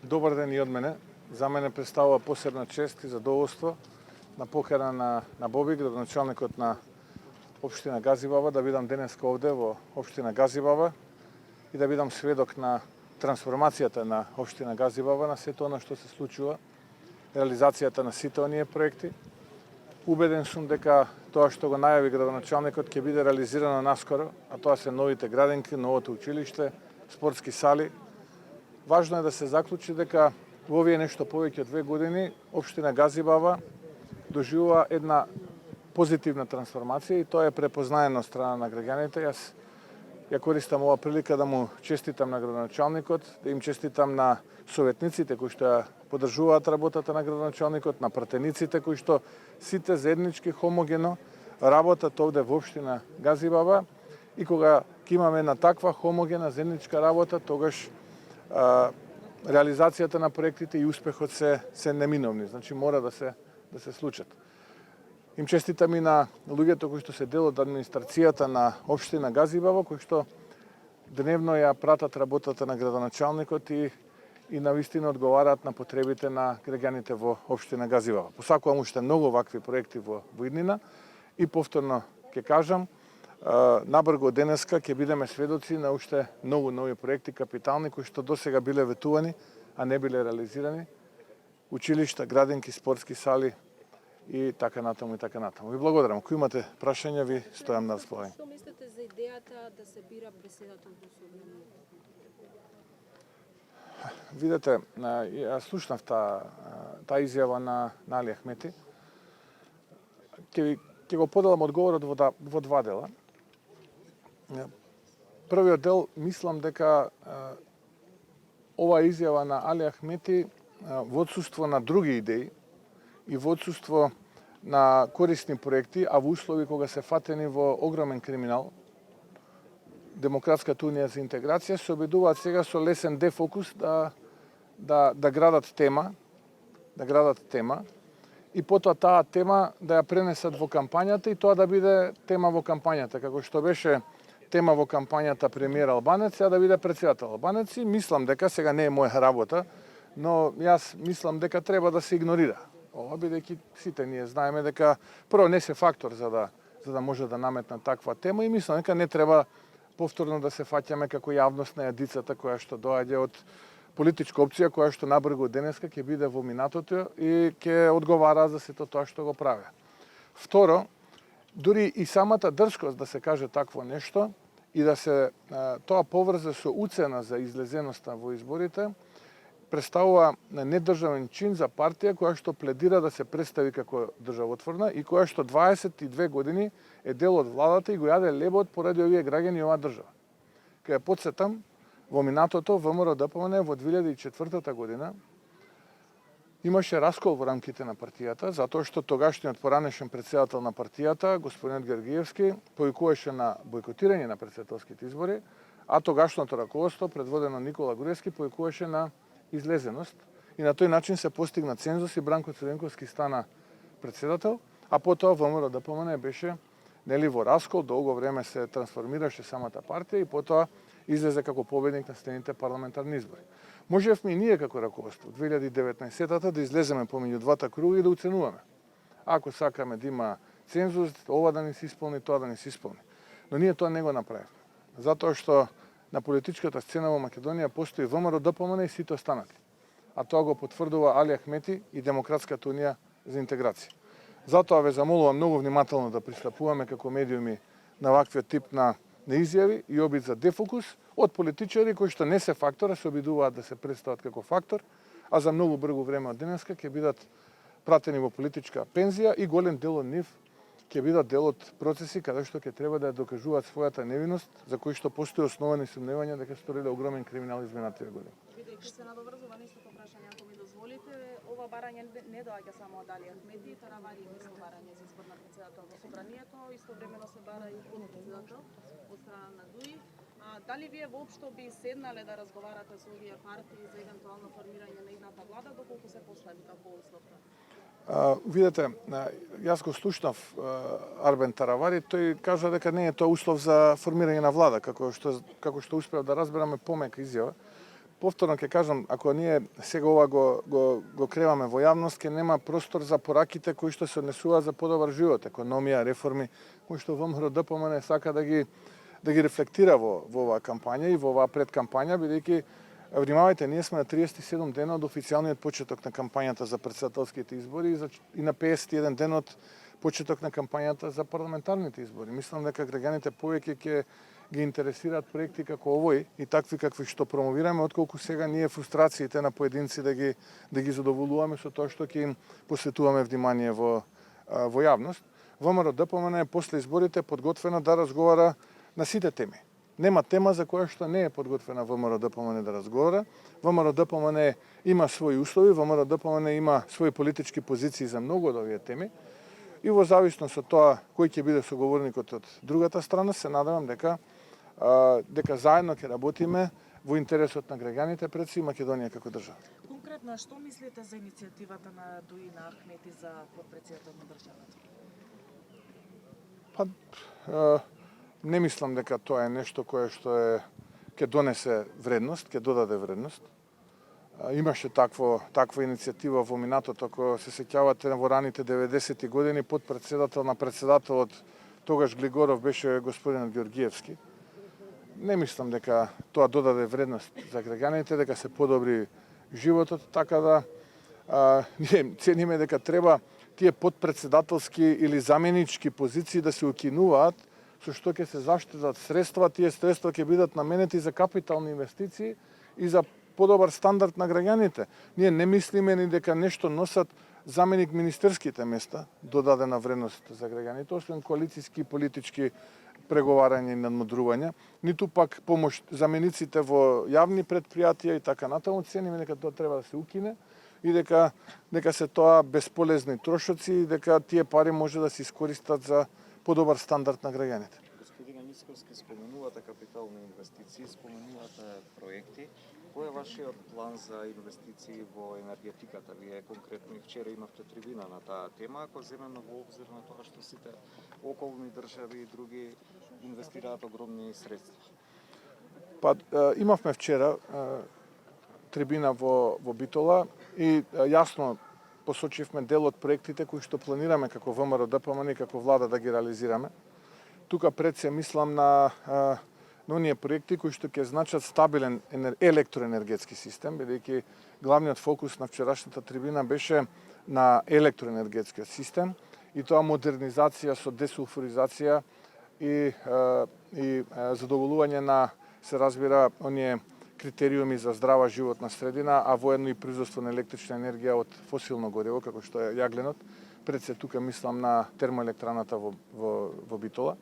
Добар ден и од мене. За мене представува посебна чест и задоволство на покана на Боби, градоначалникот на општина Газибаба, да бидам денеска овде во општина Газибаба и да бидам сведок на трансформацијата на општина Газибаба, на сето она што се случува, реализацијата на сите оние проекти. Убеден сум дека тоа што го најави градоначалникот ќе биде реализирано наскоро, а тоа се новите градинки, новото училиште, спортски сали. Важно е да се заклучи дека во овие нешто повеќе од 2 години општина Газибаба доживува една позитивна трансформација и тоа е препознаено од страна на граѓаните. Јас ја користам ова прилика да му честитам на градоначалникот, да им честитам на советниците кои што ја поддржуваат работата на градоначалникот, на пратениците кои што сите заеднички хомогено работат овде во општина Газибаба и кога ќе имаме на таква хомогена заедничка работа, тогаш реализацијата на проектите и успехот се неминовни, значи мора да се случат. Им честитам и на луѓето кои што се дел од администрацијата на општина Газибаба, кои што дневно ја пратат работата на градоначалникот и навистина одговараат на потребите на граѓаните во општина Газибаба. Посакувам уште многу вакви проекти во иднина и повторно ќе кажам, набрзо денеска ќе бидеме сведоци на уште многу нови проекти капитални кои што досега биле ветувани, а не биле реализирани. Училишта, градинки, спортски сали и така натаму и така натаму. Ви благодарам. Ако имате прашања, ви стојам на располагање. Што мислите за идејата да се бира претседател во собранието? Видете, јас слушнав таа изјава на Али Ахмети. Ќе го поделам одговорот во два дела. Првиот дел, мислам дека оваа изјава на Али Ахмети во отсуство на други идеи и во отсуство на корисни проекти, а во услови кога се фатени во огромен криминал, Демократската унија за интеграција се обидуваат сега со лесен дефокус да градат тема, и потоа таа тема да ја пренесат во кампањата и тоа да биде тема во кампањата, како што беше тема во кампањата премиер Албанец, да биде претседател Албанец и мислам дека сега не е моја работа, но јас мислам дека треба да се игнорира. Ова бидејќи сите ние знаеме дека прво не се фактор за да може да наметна таква тема и мислам дека не треба повторно да се фаќаме како јавност на јадицата која што доаѓа од политичка опција која што набрзо денеска ќе биде во минатото и ќе одговара за сето тоа што го праве. Второ, дури и самата дрскост да се каже такво нешто и да се тоа поврзе со уцена за излезеноста во изборите, представува недржавен чин за партија која што пледира да се представи како државотворна и која што 22 години е дел од владата и го јаде лебот поради овие граѓани и оваа држава. Кај потсетам, во минатото ВМРО-ДПМН во 2004 година имаше раскол во рамките на партијата, затоа што тогашниот поранешен претседател на партијата, господинот Георгиевски, повикуваше на бојкотирање на претседателските избори, а тогашното раководство, предводено Никола Груевски, повикуваше на излезеност и на тој начин се постигна цензус и Бранко Црвенковски стана претседател, а потоа ВМРО-ДПМН беше во раскол, долго време се трансформираше самата партија и потоа излезе како победник на следните парламентарни избори. Можевме и ние како раководство 2019-та да излеземе помеѓу двата круга и да оценуваме. Ако сакаме да има цензус, ова да не се исполни, тоа да не се исполни. Но ние тоа не го направивме. Затоа што на политичката сцена во Македонија постои ВМРО-ДПМН и сите останати. А тоа го потврдува Али Ахмети и Демократската унија за интеграција. Затоа ве замолувам многу внимателно да пристапуваме како медиуми на ваквиот тип на изјави и обид за дефокус од политичари кои што не се фактора, се обидуваат да се представат како фактор, а за многу брзо време од денеска ќе бидат пратени во политичка пензија и голем дел од нив ќе бидат дел од процеси каде што ќе треба да ја докажуваат својата невиност, за кои што постои основани сомневања дека сториле огромен криминал изминатите години. Бидејќи се надоврзува на истото прашање, ако ми дозволите, ова барање не доаѓа само од Али Ахмети, Таравари има исто барање за избор на претседател во собранието, истовремено се бара и подпредседател од страна на ДУИ. Дали вие воопшто би седнале да разговарате со овие партии за евентуално формирање на идната влада, доколку се постави таков услов? Видете, јас го слушнав Арбен Таравари, тој кажа дека не е тоа услов за формирање на влада, како што успеав да разбераме помека изјава. повторно ќе кажам, ако ние сега ова го креваме во јавност, ќе нема простор за пораките кои што се однесуваат за подобар живот, економија, реформи, кои што ВМРО ДПМН сака да ги рефлектира во оваа кампања и во оваа предкампања, бидејќи внимавајте, ние сме на 37 дена од официјалниот почеток на кампањата за претседателските избори и на 51 ден од почеток на кампањата за парламентарните избори. Мислам дека граѓаните повеќе ќе ги интересираат проекти како овој и такви какви што промовираме, отколку сега ние фрустрациите на поединци да ги задоволуваме со тоа што ќе им посветуваме внимание во јавност. ВМРО ДПМН после изборите подготвено да разговара на сите теми. Нема тема за која што не е подготвена ВМРО ДПМН да разговара. ВМРО ДПМН има своји услови, ВМРО ДПМН има своји политички позиции за многу од овие теми. И во зависност од тоа кој ќе биде соговорникот од другата страна, се надевам дека заедно ќе работиме во интересот на граѓаните пред се и Македонија како држава. Конкретно, што мислите за иницијативата на Дуина Ахмети за потпредседател на државата? Не мислам дека тоа е нешто кое што ќе донесе вредност, ќе додаде вредност. Имаше таква иницијатива во минатото, ако се сеќавате во раните 90-ти години, подпредседател на председателот тогаш Глигоров беше господинот Ѓоргиевски. Не мислам дека тоа додаде вредност за граѓаните, дека се подобри животот, така да ние цениме дека треба тие подпредседателски или заменички позиции да се укинуваат, со што ќе се заштитат средства, тие средства ќе бидат наменети за капитални инвестиции и за подобар стандард на граѓаните. Ние не мислиме ни дека нешто носат заменик министерските места, додадена вредност за граѓаните, освен коалицијски и политички преговарања и надмудрувања, ниту пак помош замениците во јавни предпријатија и така натаму. Цениме дека тоа треба да се укине и дека се тоа бесполезни трошоци и дека тие пари може да се искористат за подобар стандард на граѓаните. Господине Мицкоски, споменувате капитални инвестиции, споменувате проекти. Кој е вашиот план за инвестиции во енергетиката? Вие конкретно и вчера имавте трибина на таа тема, ако земеме во обзир на тоа што сите околни држави и други инвестираат огромни средства. Имавме вчера трибина во Битола и јасно посочивме дел од проектите кои што планираме како ВМРО ДПМН и како влада да ги реализираме. Тука пред се мислам на оние проекти кои што ќе значат стабилен електроенергетски систем, бидејќи главниот фокус на вчерашната трибина беше на електроенергетскиот систем и тоа модернизација со десулфуризација и задоволување на, се разбира, оние критериуми за здрава животна средина, а воедно и производство на електрична енергија од фосилно гориво, како што е јагленот. Пред се тука мислам на термоелектраната во Битола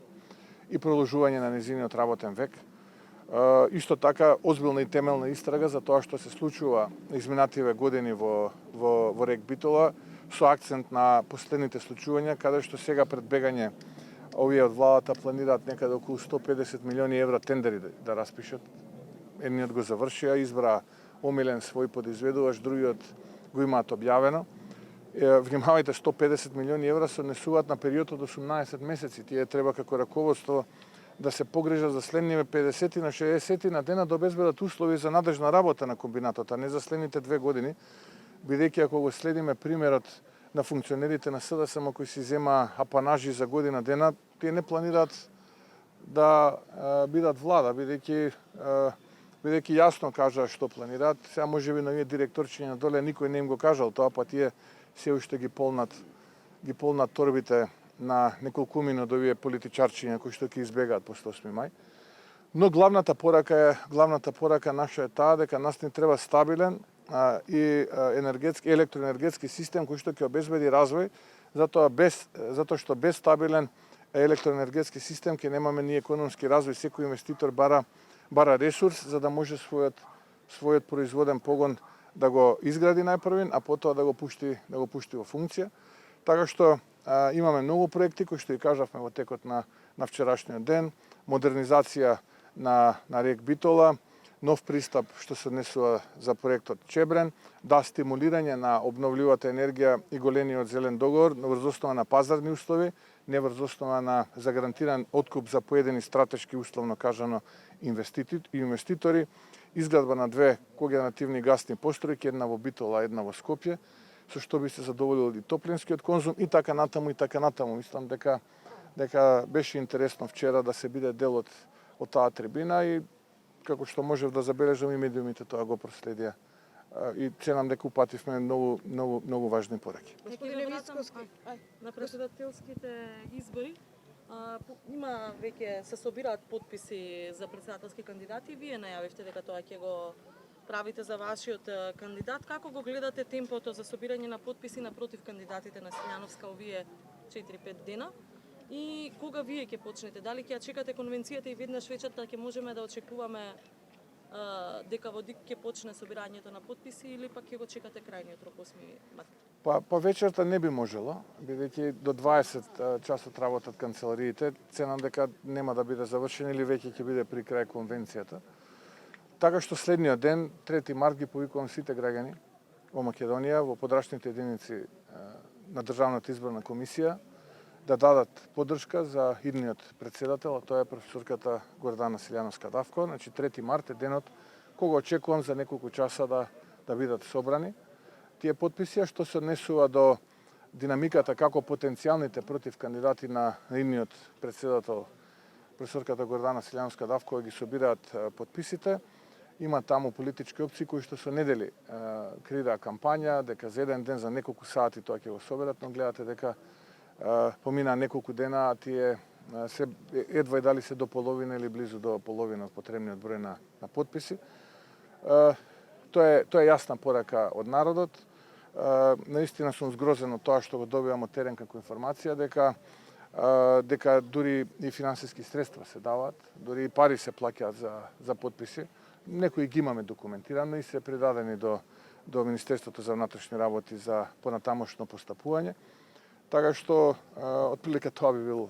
и продолжување на незиниот работен век. Исто така, озбилна и темелна истрага за тоа што се случува изминативе години во рек Битола, со акцент на последните случувања, каде што сега пред бегање овие од владата планираат некаде околу 150 милиони евра тендери да распишат. Едниот го завршија, избра омилен свој подизведувач, другиот го имаат објавено. Внимавајте, 150 милиони евра се однесуваат на период од 18 месеци. Тие треба како раководство да се погрижат за следниве 50 на 60 на дена да обезбедат услови за надлежна работа на комбинатот, а не за следните 2 години, бидејќи ако го следиме примерот на функционерите на СДСМ кои си зема апанажи за година дена, тие не планираат да бидат влада, бидејќи јасно кажа што планираат. Сега можеби на овие директорчиња на доле никој не им го кажал тоа, па тие се уште ги полнат торбите на неколкумина од овие политичарчиња кои што ќе избегаат после 8 мај. Но главната порака наша е таа дека нас не треба стабилен и електроенергетски систем кој што ќе обезбеди развој, затоа што без стабилен електроенергетски систем ќе немаме ни економски развој. Секој инвеститор бара ресурс за да може својот производен погон да го изгради најпрвин, а потоа да го пушти во функција. Така што имаме многу проекти кои што и кажавме во текот на вчерашниот ден, модернизација на рек Битола, нов пристап што се однесува за проектот Чебрен, да стимулирање на обновливата енергија и големиот зелен договор врз основа на пазарни услови, не врз основа на загарантиран откуп за поедини стратешки, условно кажано, инвеститори, изградба на две когенеративни гасни постројки, една во Битола, една во Скопје, со што би се задоволил и топлинскиот конзум и така натаму и така натаму. Мислам дека беше интересно вчера да се биде дел од таа трибина и како што можев да забележам и медиумите тоа го проследија. И ценам дека упативме многу важни пораки. Господине Мицкоски, на председателските избори има веќе се собираат потписи за председателски кандидати. Вие најавивте дека тоа ќе го правите за вашиот кандидат. Како го гледате темпото за собирање на потписи напротив кандидатите на Силјановска овие 4-5 дена? И кога вие ќе почнете? Дали ќе ја чекате конвенцијата и веднаш вечерта ќе можеме да очекуваме дека во ДИК ќе почне собирањето на потписи или пак ќе го чекате крајниот рок 8 март? Па вечерта не би можело, бидејќи до 20 часот работат канцелариите, ценам дека нема да биде завршен или веќе ќе биде при крај конвенцијата. Така што следниот ден, 3 март, ги повикувам сите граѓани во Македонија, во подрачните единици на Државната изборна комисија, да дадат поддршка за идниот председател, а тоа е професорката Гордана Силјановска-Давкова. Значи 3 март е денот кога очекувам за неколку часа да бидат собрани тие потписи, што се однесува до динамиката како потенцијалните против кандидати на идниот председател професорката Гордана Силјановска-Давкова ги собираат потписите. Има таму политички опции кои што со недели креираа кампања, дека за еден ден, за неколку сати тоа ќе го соберат, но гледате дека помина неколку дена, а тие се едва и дали се до половина или близу до половина од потребниот број на потписи. Тоа е јасна порака од народот. Наистина сум згрозен од тоа што го добивам од терен како информација, дека дури и финансиски средства се даваат, дури и пари се плаќаат за потписи. Некои ги имаме документирано и се предадени до Министерството за внатрешни работи за понатамошно постапување. Така што, отприлика тоа би бил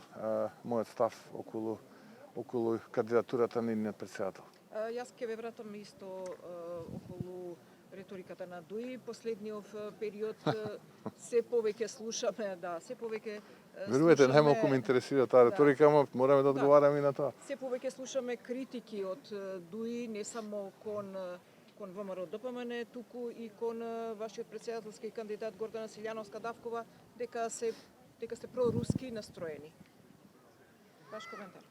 мојот став околу кандидатурата на идниот председател. Јас ќе ве вратам исто околу реториката на Дуи. Последниот период се повеќе слушаме, се повеќе Верувате, најмалку ме интересира таа реторика, ама мораме да одговараме и на тоа. Се повеќе слушаме критики од Дуи, не само кон ВМРО ДПМН, туку и кон вашиот председателски кандидат Гордана Силјановска-Давкова, дека сте проруски настроени. Ваш коментар?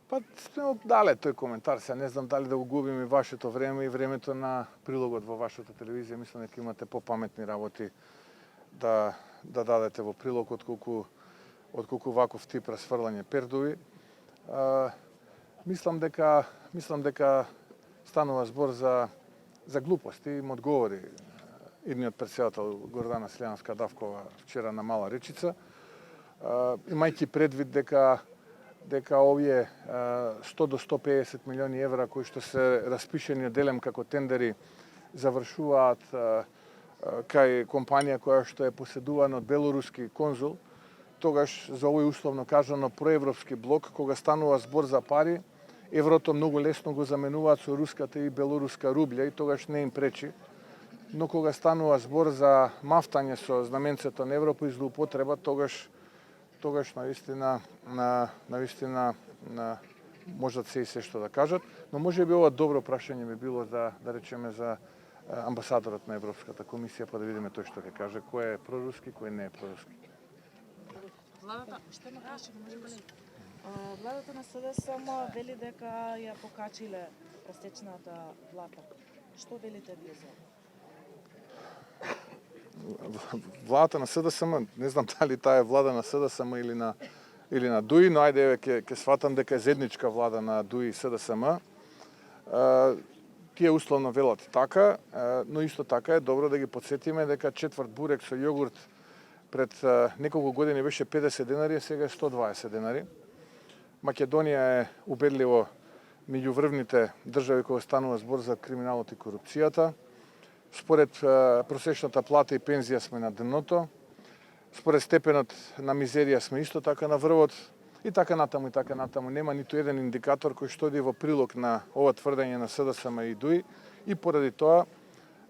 Па сме дале тој коментар, се не знам дали да го губим и вашето време и времето на прилогот во вашата телевизија. Мислам дека имате попаметни работи да дадете во прилог отколку ваков тип расфрлање пердуви. Мислам дека станува збор за глупости. Им одговори идниот председател Гордана Силјановска-Давкова вчера на Мала Речица, имајќи предвид дека овие 100 до 150 милиони евра кои што се распишени оделем како тендери завршуваат кај компанија која што е поседувана од белоруски конзул, тогаш за овој условно кажано проевропски блок, кога станува збор за пари, еврото многу лесно го заменуваат со руската и белоруска рублја и тогаш не им пречи. Но кога станува збор за мафтање со знаменцето на Европа и злоупотреба, тогаш навистина можат се и се што да кажат, но може би ова добро прашање би било да речеме за амбасадорот на Европската комисија, па да видиме тој што ќе каже, кој е проруски, кој не е проруски. Владата на СДСМ вели дека ја покачиле просечната плата. Што велите вие за Владата на СДСМ, не знам дали таа е влада на СДСМ или на ДУИ, но ајде ќе сватам дека е заедничка влада на ДУИ и СДСМ. Тие условно велат така, но исто така е добро да ги подсетиме дека четврт бурек со јогурт пред неколку години беше 50 денари, а сега е 120 денари. Македонија е убедливо меѓу врвните држави кога станува збор за криминалот и корупцијата. Според просечната плата и пензија сме на дното. Според степенот на мизерија сме исто така на врвот. и така натаму. Нема ниту еден индикатор кој што оди во прилог на ова тврдење на СДСМ и ДУИ, и поради тоа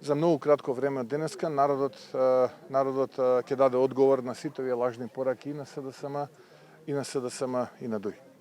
за многу кратко време од денеска народот ќе даде одговор на сите овие лажни пораки и на СДСМ и на ДУИ.